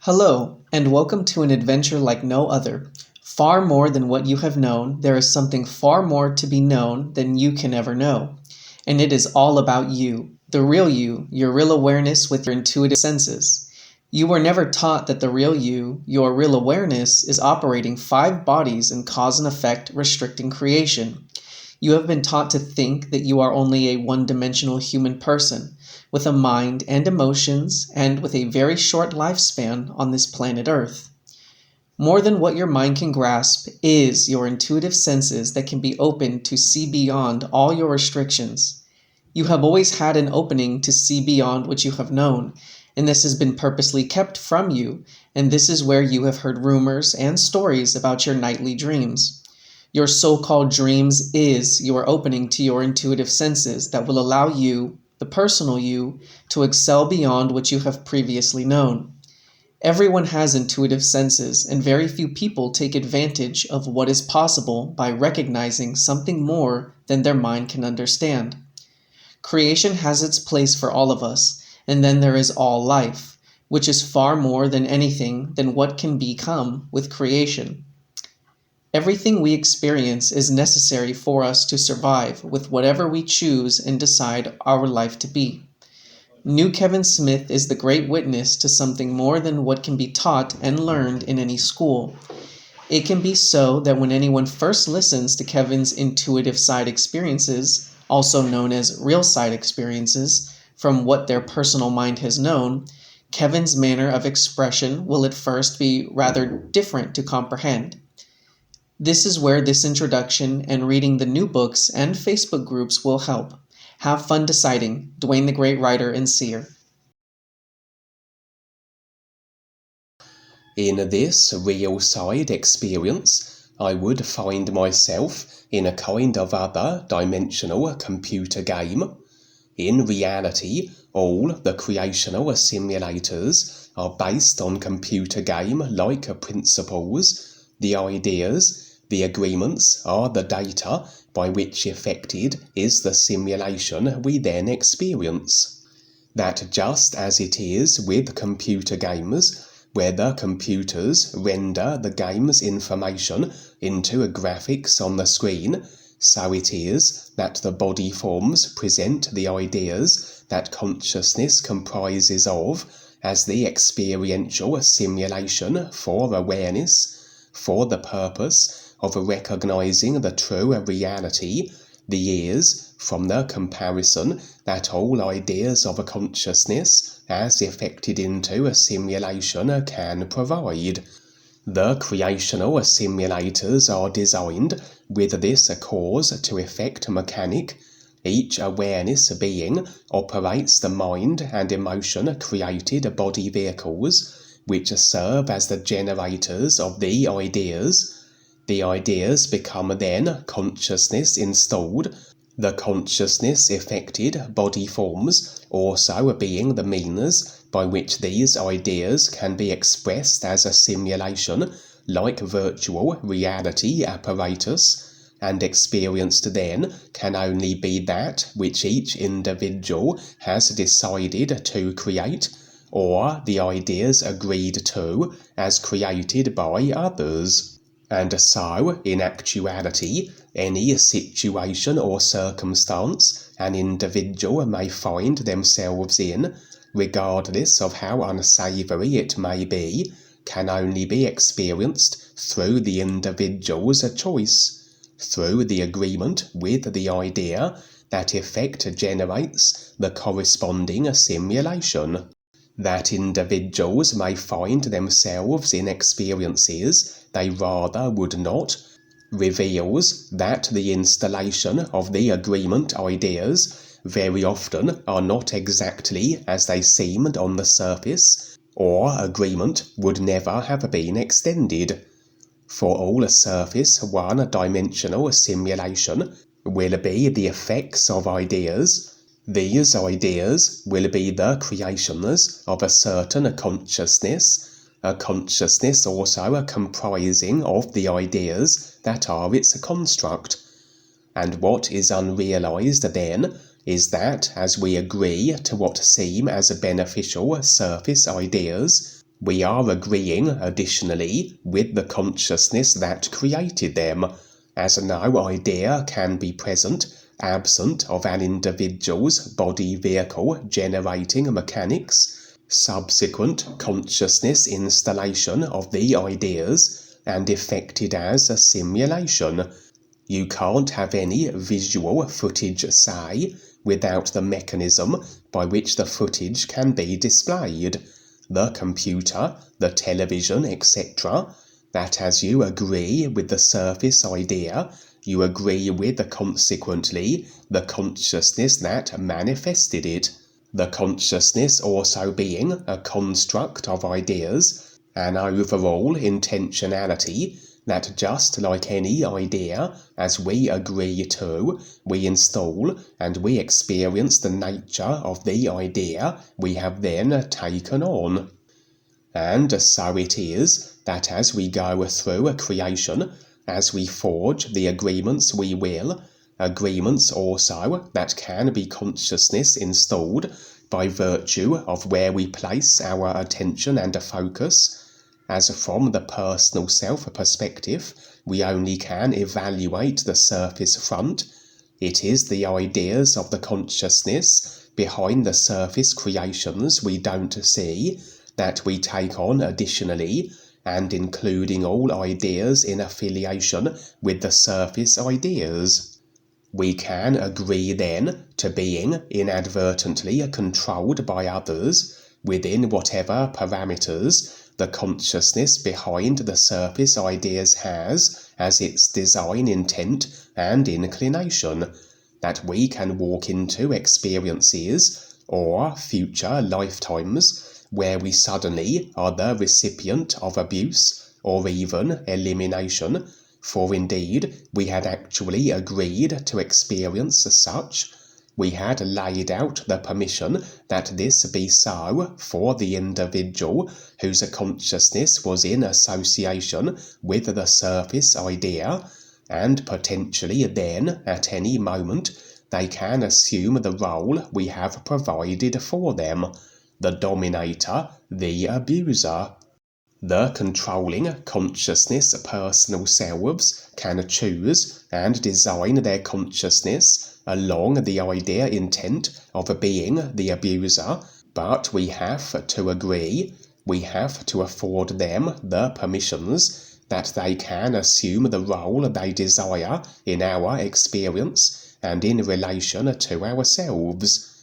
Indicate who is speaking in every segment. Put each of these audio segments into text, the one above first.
Speaker 1: Hello, and welcome to an adventure like no other. Far more than what you have known, there is something far more to be known than you can ever know. And it is all about you, the real you, your real awareness with your intuitive senses. You were never taught that the real you, your real awareness, is operating 5 bodies in cause and effect, restricting creation. You have been taught to think that you are only a one-dimensional human person, with a mind and emotions, and with a very short lifespan on this planet Earth. More than what your mind can grasp is your intuitive senses that can be opened to see beyond all your restrictions. You have always had an opening to see beyond what you have known, and this has been purposely kept from you, and this is where you have heard rumors and stories about your nightly dreams. Your so-called dreams is your opening to your intuitive senses that will allow you, the personal you, to excel beyond what you have previously known. Everyone has intuitive senses, and very few people take advantage of what is possible by recognizing something more than their mind can understand. Creation has its place for all of us, and then there is all life, which is far more than anything than what can become with creation. Everything we experience is necessary for us to survive with whatever we choose and decide our life to be. New Kevin Smith is the great witness to something more than what can be taught and learned in any school. It can be so that when anyone first listens to Kevin's intuitive side experiences, also known as real side experiences, from what their personal mind has known, Kevin's manner of expression will at first be rather different to comprehend. This is where this introduction and reading the new books and Facebook groups will help. Have fun deciding. DUANE the Great Writer and Seer.
Speaker 2: In this real side experience, I would find myself in a kind of other dimensional computer game. In reality, all the creational simulators are based on computer game-like principles. The ideas, the agreements are the data by which effected is the simulation we then experience. That just as it is with computer games, where the computers render the game's information into graphics on the screen, so it is that the body forms present the ideas that consciousness comprises of as the experiential simulation for awareness, for the purpose of recognizing the true reality. The is from the comparison that all ideas of a consciousness as effected into a simulation can provide. The creational simulators are designed with this cause-to-effect mechanic. Each awareness being operates the mind and emotion-created body vehicles, which serve as the generators of the ideas. The ideas become then consciousness installed, the consciousness effected body forms also being the means by which these ideas can be expressed as a simulation, like virtual reality apparatus, and experienced then can only be that which each individual has decided to create, or the ideas agreed to as created by others. And so, in actuality, any situation or circumstance an individual may find themselves in, regardless of how unsavoury it may be, can only be experienced through the individual's choice, through the agreement with the idea that effect generates the corresponding simulation. That individuals may find themselves in experiences they rather would not, reveals that the installation of the agreement ideas very often are not exactly as they seemed on the surface, or agreement would never have been extended. For all surface one-dimensional simulation will be the effects of ideas. These ideas will be the creations of a certain consciousness, a consciousness also comprising of the ideas that are its construct. And what is unrealized then is that as we agree to what seem as beneficial surface ideas, We are agreeing, additionally, with the consciousness that created them, as no idea can be present absent of an individual's body-vehicle generating mechanics, subsequent consciousness installation of the ideas, and effected as a simulation. You can't have any visual footage, say, without the mechanism by which the footage can be displayed, the computer, the television, etc., that as you agree with the surface idea, you agree with, consequently, the consciousness that manifested it, the consciousness also being a construct of ideas, an overall intentionality that just like any idea, as we agree to, we install and we experience the nature of the idea we have then taken on. And so it is that as we go through a creation, as we forge the agreements we will, agreements also that can be consciousness installed by virtue of where we place our attention and focus, as from the personal self perspective we only can evaluate the surface front. It is the ideas of the consciousness behind the surface creations we don't see that we take on additionally, and including all ideas in affiliation with the surface ideas. We can agree then to being inadvertently controlled by others within whatever parameters the consciousness behind the surface ideas has as its design intent and inclination, that we can walk into experiences or future lifetimes where we suddenly are the recipient of abuse or even elimination, for indeed we had actually agreed to experience such. We had laid out the permission that this be so for the individual whose consciousness was in association with the surface idea, and potentially then, at any moment, they can assume the role we have provided for them, the dominator, the abuser. The controlling consciousness personal selves can choose and design their consciousness along the idea intent of being the abuser, but we have to agree, we have to afford them the permissions that they can assume the role they desire in our experience and in relation to ourselves.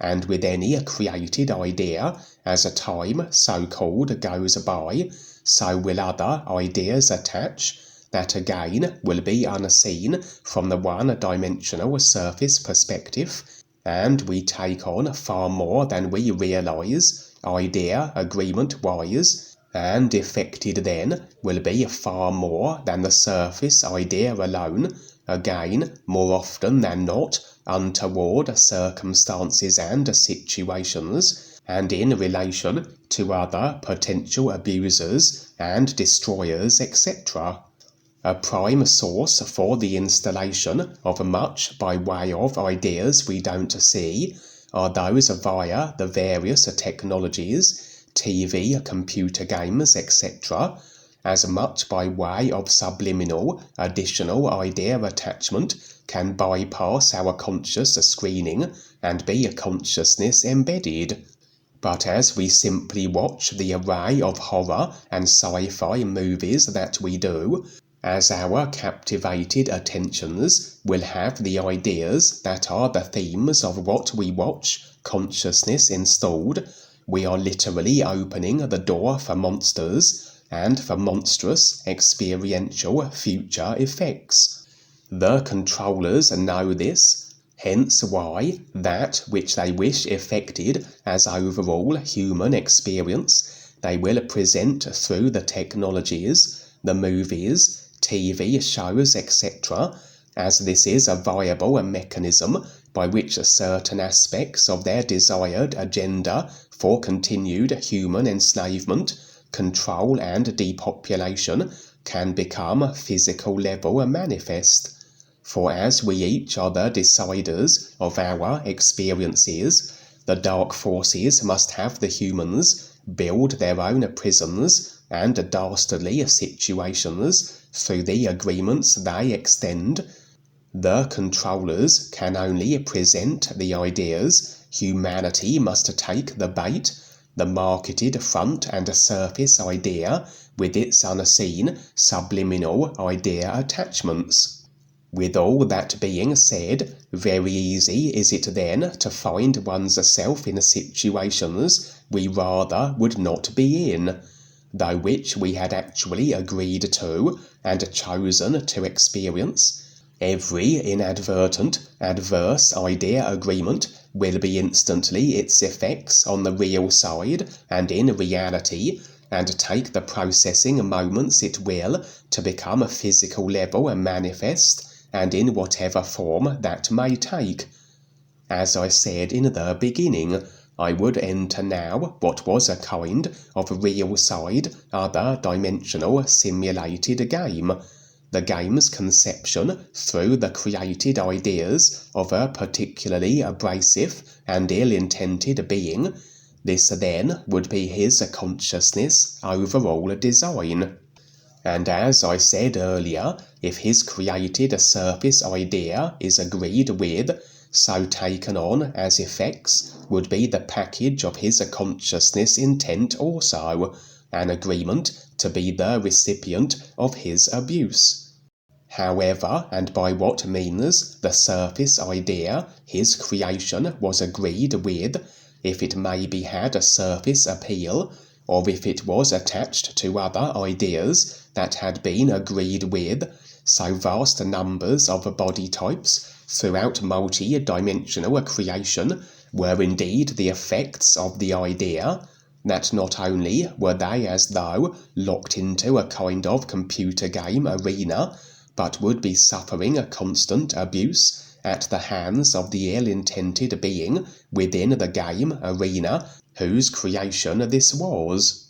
Speaker 2: And with any created idea, as a time so-called goes by, so will other ideas attach, that again will be unseen from the one-dimensional surface perspective, and we take on far more than we realize, idea agreement-wise, and effected then will be far more than the surface idea alone, again, more often than not, untoward circumstances and situations, and in relation to other potential abusers and destroyers, etc. A prime source for the installation of much by way of ideas we don't see are those via the various technologies, TV, computer games, etc., as much by way of subliminal, additional idea attachment can bypass our conscious screening and be a consciousness embedded. But as we simply watch the array of horror and sci-fi movies that we do, as our captivated attentions will have the ideas that are the themes of what we watch, consciousness installed, we are literally opening the door for monsters and for monstrous experiential future effects. The controllers know this, hence why that which they wish effected as overall human experience they will present through the technologies, the movies, TV shows, etc., as this is a viable mechanism by which certain aspects of their desired agenda for continued human enslavement, control and depopulation can become physical level manifest. For as we each are the deciders of our experiences, The dark forces must have the humans build their own prisons and dastardly situations through the agreements they extend. The controllers can only present the ideas, humanity must take the bait, the marketed front and surface idea with its unseen, subliminal idea attachments. With all that being said, very easy is it then to find one's self in situations we rather would not be in, though which we had actually agreed to and chosen to experience. Every inadvertent, adverse idea agreement will be instantly its effects on the real side and in reality, and take the processing moments it will to become a physical level and manifest, and in whatever form that may take. As I said in the beginning, I would enter now what was a kind of real side, other dimensional simulated game. The game's conception through the created ideas of a particularly abrasive and ill-intended being. This then would be his consciousness overall design. And as I said earlier, if his created surface idea is agreed with, so taken on as effects would be the package of his consciousness intent also, an agreement to be the recipient of his abuse. However and by what means the surface idea, his creation, was agreed with, if it maybe had a surface appeal, or if it was attached to other ideas that had been agreed with, so vast numbers of body types throughout multi-dimensional creation were indeed the effects of the idea, that not only were they as though locked into a kind of computer game arena, but would be suffering a constant abuse at the hands of the ill-intended being within the game arena whose creation this was.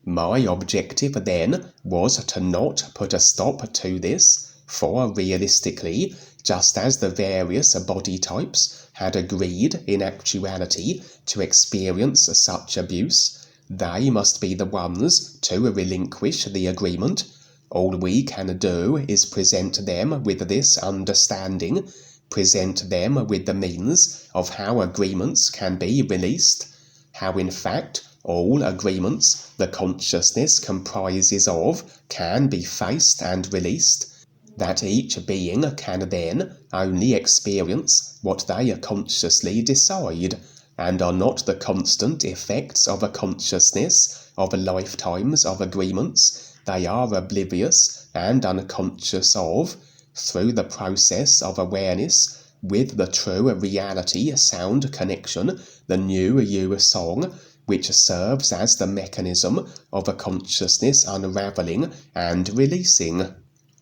Speaker 2: My objective then was to not put a stop to this, for realistically, just as the various body types had agreed in actuality to experience such abuse, they must be the ones to relinquish the agreement. All we can do is present them with this understanding, present them with the means of how agreements can be released, how in fact all agreements the consciousness comprises of can be faced and released, that each being can then only experience what they consciously decide, and are not the constant effects of a consciousness of lifetimes of agreements they are oblivious and unconscious of, through the process of awareness with the true reality sound connection, the new you song, which serves as the mechanism of a consciousness unraveling and releasing.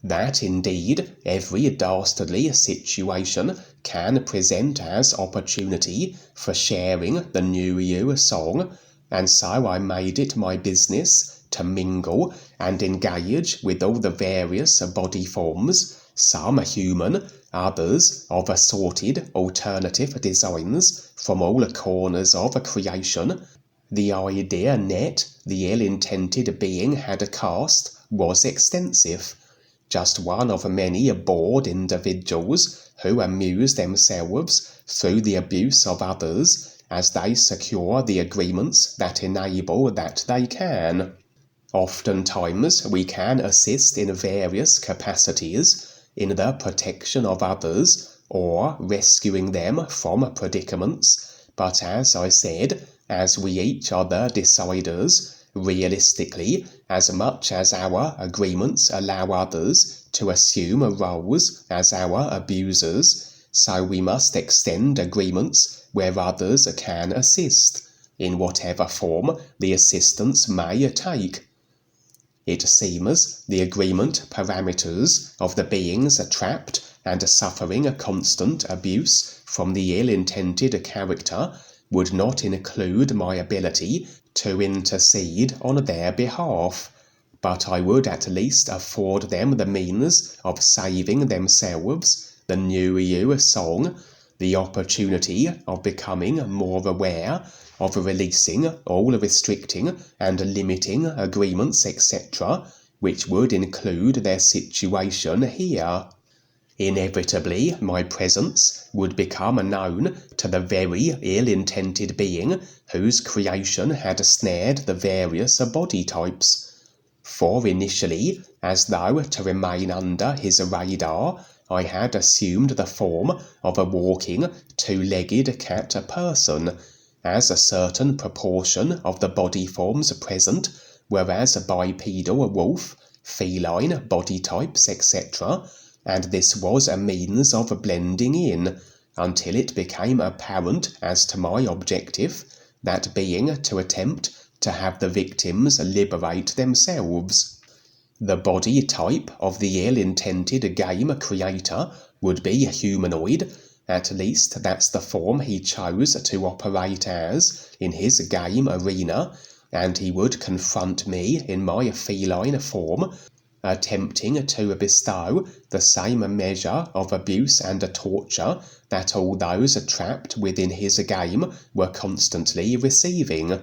Speaker 2: That indeed every dastardly situation can present as opportunity for sharing the new you song, and so I made it my business to mingle and engage with all the various body forms, some human, others of assorted alternative designs from all corners of creation. The idea net the ill-intended being had cast was extensive, just one of many bored individuals who amuse themselves through the abuse of others as they secure the agreements that enable that they can. Oftentimes we can assist in various capacities, in the protection of others or rescuing them from predicaments, but as I said, as we each are the deciders, realistically, as much as our agreements allow others to assume roles as our abusers, so we must extend agreements where others can assist, in whatever form the assistance may take. It seems the agreement parameters of the beings trapped and suffering a constant abuse from the ill-intended character would not include my ability to intercede on their behalf, but I would at least afford them the means of saving themselves, the new you song, the opportunity of becoming more aware, of releasing all restricting and limiting agreements, etc., which would include their situation here. Inevitably, my presence would become known to the very ill-intended being whose creation had snared the various body types. For initially, as though to remain under his radar, I had assumed the form of a walking, two-legged cat person, as a certain proportion of the body forms present were as bipedal wolf, feline body types, etc., and this was a means of blending in, until it became apparent as to my objective, that being to attempt to have the victims liberate themselves. The body type of the ill-intended game creator would be humanoid, at least that's the form he chose to operate as in his game arena, and he would confront me in my feline form, attempting to bestow the same measure of abuse and torture that all those trapped within his game were constantly receiving.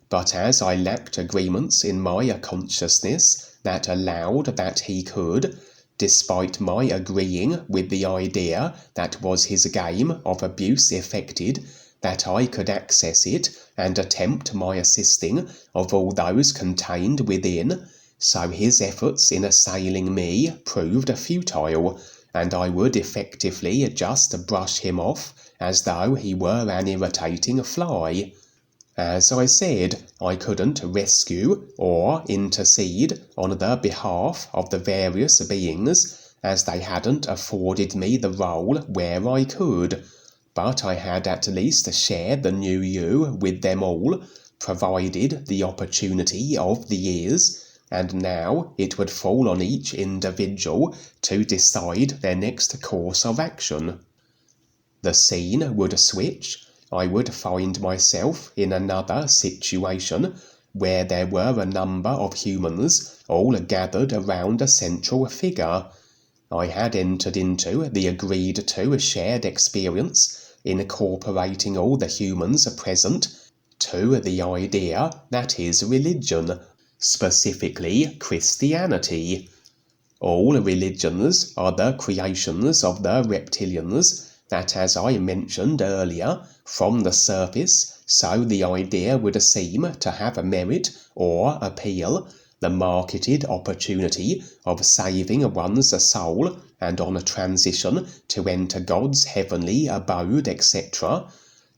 Speaker 2: But as I lacked agreements in my consciousness that allowed that he could, despite my agreeing with the idea that was his game of abuse effected, that I could access it and attempt my assisting of all those contained within, so his efforts in assailing me proved futile, and I would effectively just brush him off as though he were an irritating fly. As I said, I couldn't rescue or intercede on the behalf of the various beings, as they hadn't afforded me the role where I could, but I had at least shared the new you with them all, provided the opportunity of the years, and now it would fall on each individual to decide their next course of action. The scene would switch. I would find myself in another situation where there were a number of humans all gathered around a central figure. I had entered into the agreed-to shared experience, incorporating all the humans present to the idea that is religion, specifically Christianity. All religions are the creations of the reptilians, that, as I mentioned earlier, from the surface, so the idea would seem to have merit or appeal, the marketed opportunity of saving one's soul and on a transition to enter God's heavenly abode, etc.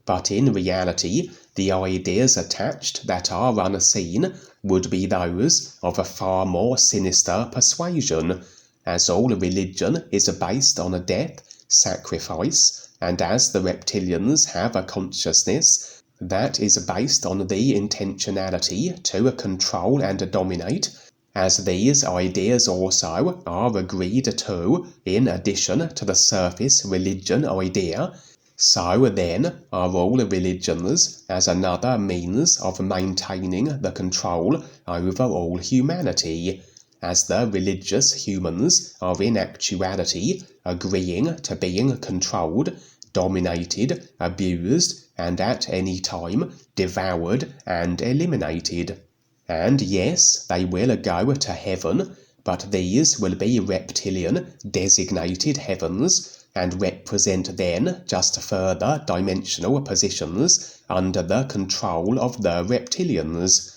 Speaker 2: But in reality, the ideas attached that are unseen would be those of a far more sinister persuasion, as all religion is based on death, sacrifice, and as the reptilians have a consciousness that is based on the intentionality to control and dominate, as these ideas also are agreed to in addition to the surface religion idea, so then are all religions as another means of maintaining the control over all humanity, as the religious humans are in actuality agreeing to being controlled, dominated, abused, and at any time devoured and eliminated. And yes, they will go to heaven, but these will be reptilian designated heavens, and represent then just further dimensional positions under the control of the reptilians.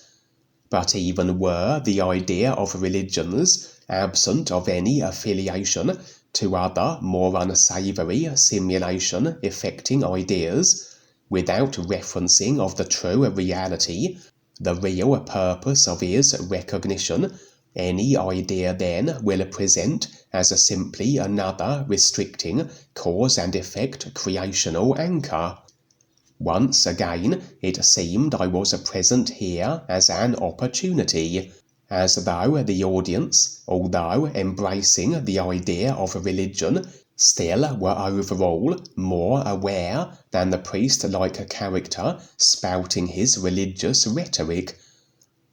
Speaker 2: But even were the idea of religions absent of any affiliation to other more unsavoury simulation effecting ideas, without referencing of the true reality, the real purpose of his recognition, any idea then will present as simply another restricting cause and effect creational anchor. Once again, it seemed I was present here as an opportunity, as though the audience, although embracing the idea of religion, still were overall more aware than the priest-like character spouting his religious rhetoric.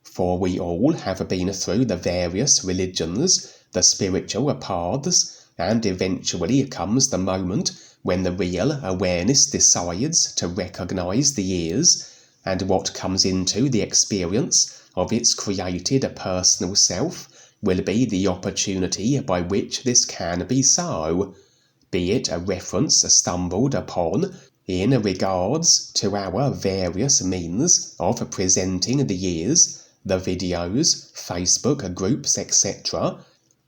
Speaker 2: For we all have been through the various religions, the spiritual paths, and eventually comes the moment when the real awareness decides to recognize the ears, and what comes into the experience of its created personal self will be the opportunity by which this can be so, be it a reference stumbled upon in regards to our various means of presenting the ears, the videos, Facebook groups, etc.,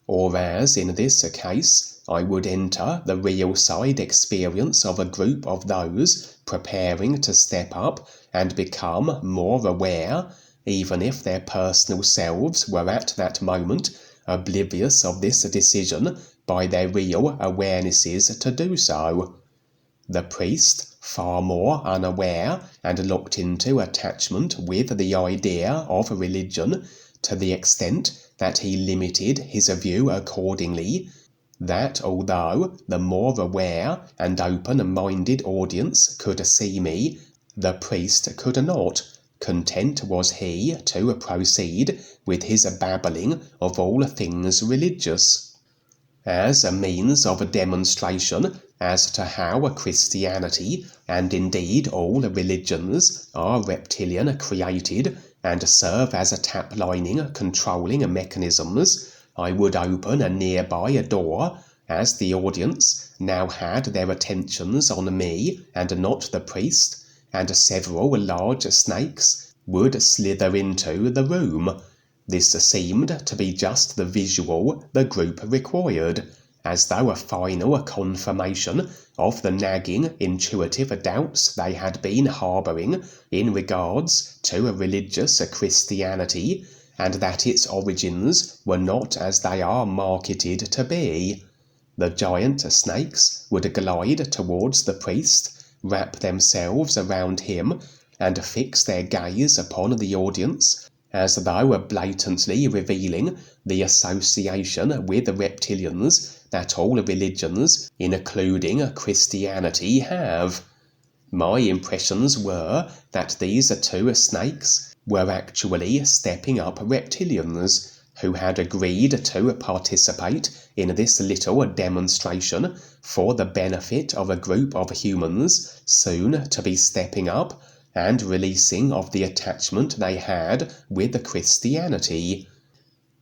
Speaker 2: or as in this case, I would enter the real side experience of a group of those preparing to step up and become more aware, even if their personal selves were at that moment oblivious of this decision by their real awarenesses to do so. The priest, far more unaware and locked into attachment with the idea of religion, to the extent that he limited his view accordingly, that although the more aware and open-minded audience could see me, the priest could not, content was he to proceed with his babbling of all things religious. As a means of demonstration as to how Christianity, and indeed all religions, are reptilian created and serve as taplining controlling mechanisms, I would open a nearby door, as the audience now had their attentions on me and not the priest, and several large snakes would slither into the room. This seemed to be just the visual the group required, as though a final confirmation of the nagging intuitive doubts they had been harbouring in regards to religious Christianity, and that its origins were not as they are marketed to be. The giant snakes would glide towards the priest, wrap themselves around him, and fix their gaze upon the audience, as though blatantly revealing the association with reptilians that all religions, including Christianity, have. My impressions were that these two snakes were actually stepping up reptilians, who had agreed to participate in this little demonstration for the benefit of a group of humans soon to be stepping up and releasing of the attachment they had with Christianity.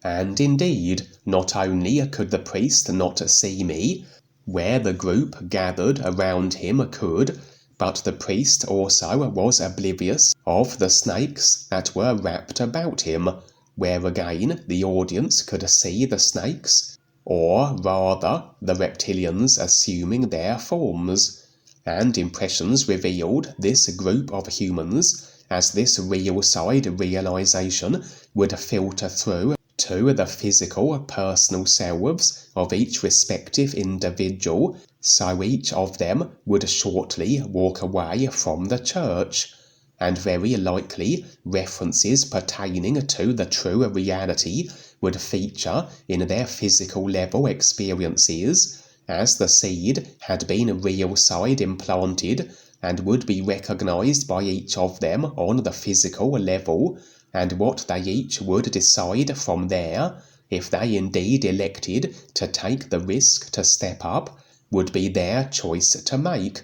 Speaker 2: And indeed, not only could the priest not see me, where the group gathered around him could, but the priest also was oblivious of the snakes that were wrapped about him, where again the audience could see the snakes, or rather the reptilians assuming their forms. And impressions revealed this group of humans, as this real side realization would filter through to the physical personal selves of each respective individual, so each of them would shortly walk away from the church, and very likely references pertaining to the true reality would feature in their physical level experiences, as the seed had been real side implanted and would be recognized by each of them on the physical level, and what they each would decide from there, if they indeed elected to take the risk to step up, would be their choice to make,